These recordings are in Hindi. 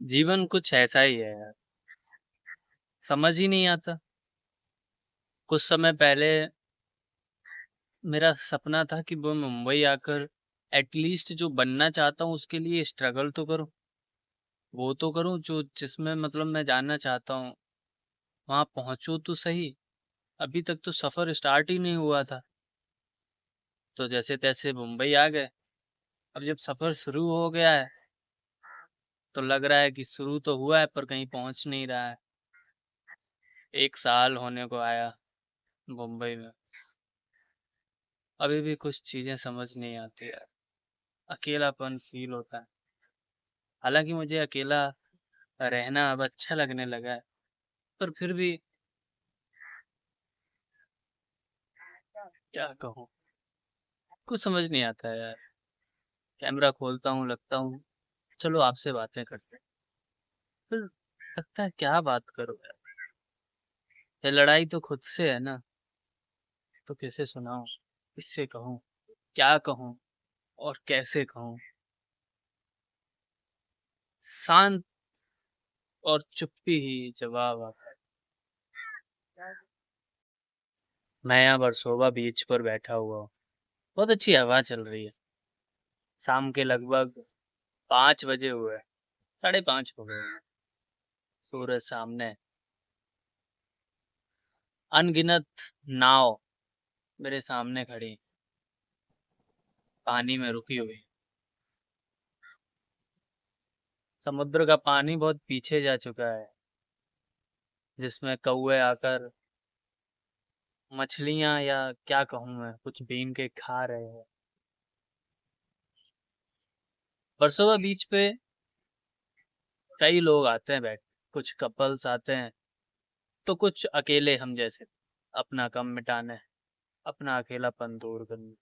जीवन कुछ ऐसा ही है यार, समझ ही नहीं आता। कुछ समय पहले मेरा सपना था कि मैं मुंबई आकर एटलीस्ट जो बनना चाहता हूँ उसके लिए स्ट्रगल तो करूँ। वो तो करूँ जो जिसमें मतलब मैं जानना चाहता हूँ, वहाँ पहुँचूँ तो सही। अभी तक तो सफ़र स्टार्ट ही नहीं हुआ था। तो जैसे-तैसे मुंबई आ गए। अब जब सफ़र शुरू हो गया है, तो लग रहा है कि शुरू तो हुआ है पर कहीं पहुँच नहीं रहा है। 1 साल होने को आया मुंबई में। अभी भी कुछ चीज़ें समझ नहीं आती यार। अकेलापन फ़ील होता है। हालाँकि मुझे अकेला रहना अब अच्छा लगने लगा है, पर फिर भी क्या कहूँ? कुछ समझ नहीं आता है यार। कैमरा खोलता हूँ, लगता हूँ चलो आपसे बातें करते हैं। फिर लगता है क्या बात करूँ यार? ये लड़ाई तो खुद से है ना, तो किसे सुनाऊँ? किससे कहूँ? क्या कहूँ? और कैसे कहूँ? शांत और चुप्पी ही जवाब आता है। मैं यहाँ वर्सोवा बीच पर बैठा हुआ हूँ। बहुत अच्छी हवा चल रही है। शाम के लगभग 5 बजे हुए हैं। 5:30 हो गए हैं। सूरज सामने है। अनगिनत नाव मेरे सामने खड़ी, पानी में रुकी हुई। समुद्र का पानी बहुत पीछे जा चुका है, जिसमें कौवे आकर मछलियां या क्या कहूँ मैं कुछ बीन के खा रहे हैं। वर्सोवा बीच पे कई लोग आते हैं बैठ, कुछ कपल्स आते हैं तो कुछ अकेले हम जैसे, अपना गम मिटाने, अपना अकेलापन दूर करने।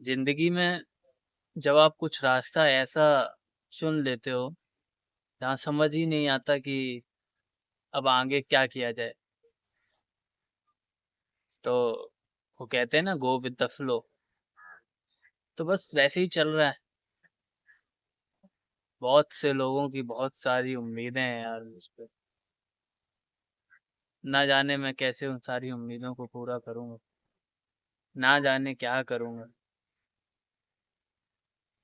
जिंदगी में जब आप कुछ रास्ता ऐसा चुन लेते हो जहाँ समझ ही नहीं आता कि अब आगे क्या किया जाए, तो वो कहते हैं ना गो विद द फ्लो। तो बस वैसे ही चल रहा है। बहुत से लोगों की बहुत सारी उम्मीदें हैं यार मुझ पे। ना जाने मैं कैसे उन सारी उम्मीदों को पूरा करूंगा, ना जाने क्या करूंगा।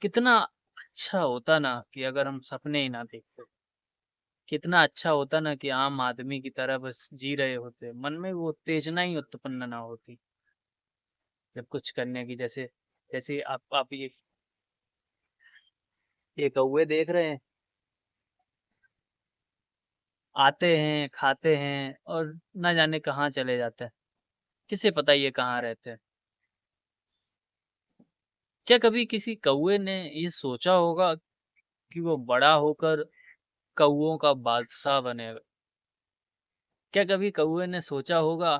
कितना अच्छा होता ना कि अगर हम सपने ही ना देखते। कितना अच्छा होता ना कि आम आदमी की तरह बस जी रहे होते, मन में वो उत्तेजना ही उत्पन्न ना होती जब कुछ करने की। जैसे जैसे आप ये कौवे देख रहे हैं, आते हैं खाते हैं और ना जाने कहाँ चले जाते हैं। किसे पता ये कहाँ रहते हैं। क्या कभी किसी कौवे ने ये सोचा होगा कि वो बड़ा होकर कौवों का बादशाह बनेगा? क्या कभी कौवे ने सोचा होगा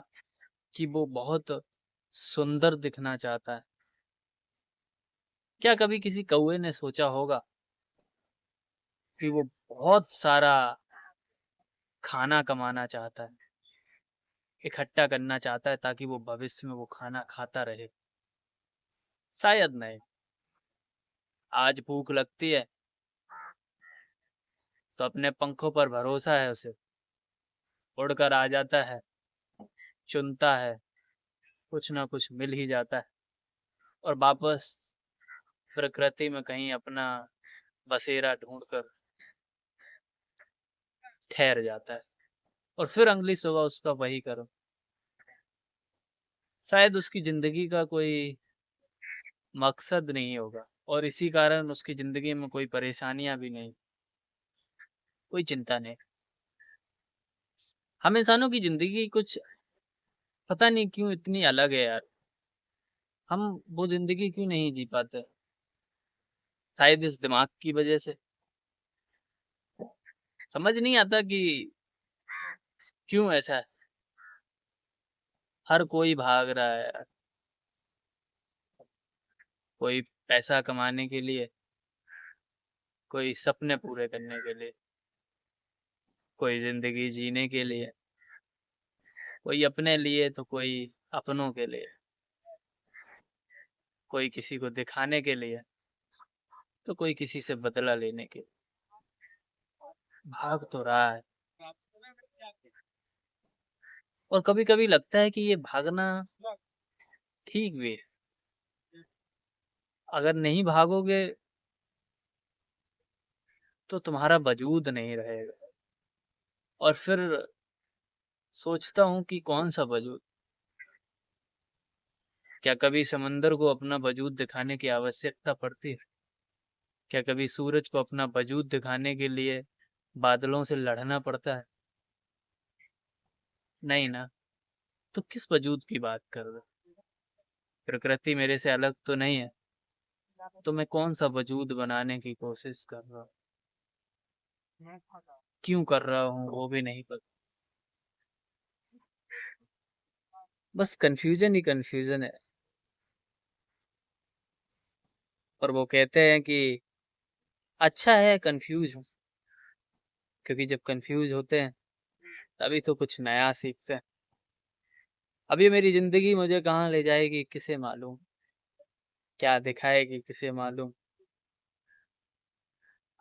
कि वो बहुत सुंदर दिखना चाहता है? क्या कभी किसी कौवे ने सोचा होगा कि वो बहुत सारा खाना कमाना चाहता है, इकट्ठा करना चाहता है ताकि वो भविष्य में वो खाना खाता रहे? शायद नहीं। आज भूख लगती है तो अपने पंखों पर भरोसा है उसे, उड़कर आ जाता है, चुनता है, कुछ ना कुछ मिल ही जाता है और वापस प्रकृति में कहीं अपना बसेरा ढूंढकर ठहर जाता है और फिर अगली सुबह उसका वही करो। शायद उसकी जिंदगी का कोई मकसद नहीं होगा और इसी कारण उसकी जिंदगी में कोई परेशानियां भी नहीं, कोई चिंता नहीं। हम इंसानों की जिंदगी कुछ पता नहीं क्यों इतनी अलग है यार। हम वो जिंदगी क्यों नहीं जी पाते? शायद इस दिमाग की वजह से। समझ नहीं आता कि क्यों ऐसा है। हर कोई भाग रहा है यार। कोई पैसा कमाने के लिए, कोई सपने पूरे करने के लिए, कोई जिंदगी जीने के लिए, कोई अपने लिए तो कोई अपनों के लिए, कोई किसी को दिखाने के लिए। तो कोई किसी से बदला लेने के भाग तो रहा है। और कभी कभी लगता है कि ये भागना ठीक भी है। अगर नहीं भागोगे तो तुम्हारा वजूद नहीं रहेगा। और फिर सोचता हूँ कि कौन सा वजूद। क्या कभी समंदर को अपना वजूद दिखाने की आवश्यकता पड़ती है? क्या कभी सूरज को अपना वजूद दिखाने के लिए बादलों से लड़ना पड़ता है? नहीं ना। तो किस वजूद की बात कर रहे हो? प्रकृति मेरे से अलग तो नहीं है। तो मैं कौन सा वजूद बनाने की कोशिश कर रहा हूँ? क्यों कर रहा हूँ वो भी नहीं पता। बस कंफ्यूजन ही कंफ्यूजन है। और वो कहते हैं कि अच्छा है कंफ्यूज हूँ, क्योंकि जब कंफ्यूज होते हैं तभी तो कुछ नया सीखते हैं। अभी मेरी जिंदगी मुझे कहाँ ले जाएगी किसे मालूम, क्या दिखाएगी किसे मालूम,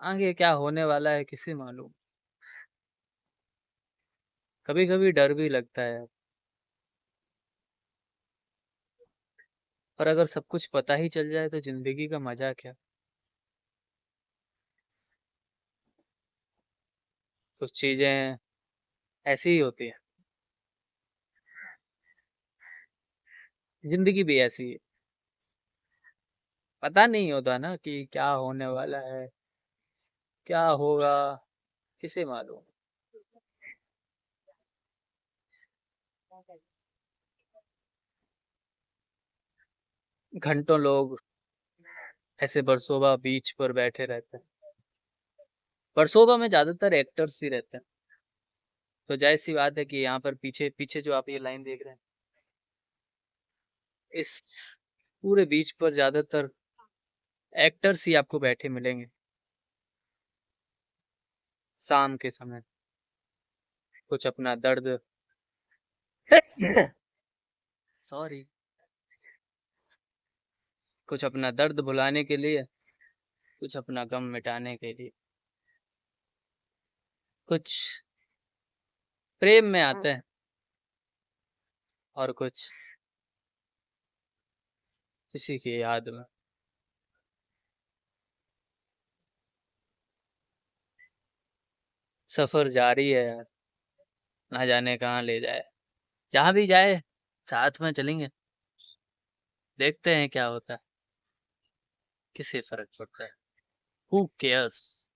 आगे क्या होने वाला है किसे मालूम। कभी कभी डर भी लगता है। पर अगर सब कुछ पता ही चल जाए तो जिंदगी का मजा क्या। कुछ चीजें ऐसी ही होती है। जिंदगी भी ऐसी है। पता नहीं होता ना कि क्या होने वाला है, क्या होगा, किसे मालूम। घंटों लोग ऐसे बरसोबा बीच पर बैठे रहते हैं। बरसोबा में ज्यादातर एक्टर्स ही रहते हैं। तो जाहिर सी बात है कि यहाँ पर पीछे पीछे जो आप ये लाइन देख रहे हैं, इस पूरे बीच पर ज्यादातर एक्टर्स ही आपको बैठे मिलेंगे शाम के समय। कुछ अपना दर्द सॉरी, कुछ अपना दर्द भुलाने के लिए, कुछ अपना गम मिटाने के लिए, कुछ प्रेम में आते हैं और कुछ किसी की याद में। सफर जारी है यार, ना जाने कहाँ ले जाए। जहाँ भी जाए साथ में चलेंगे, देखते हैं क्या होता है। किसे फर्क पड़ता है, हु केयर्स।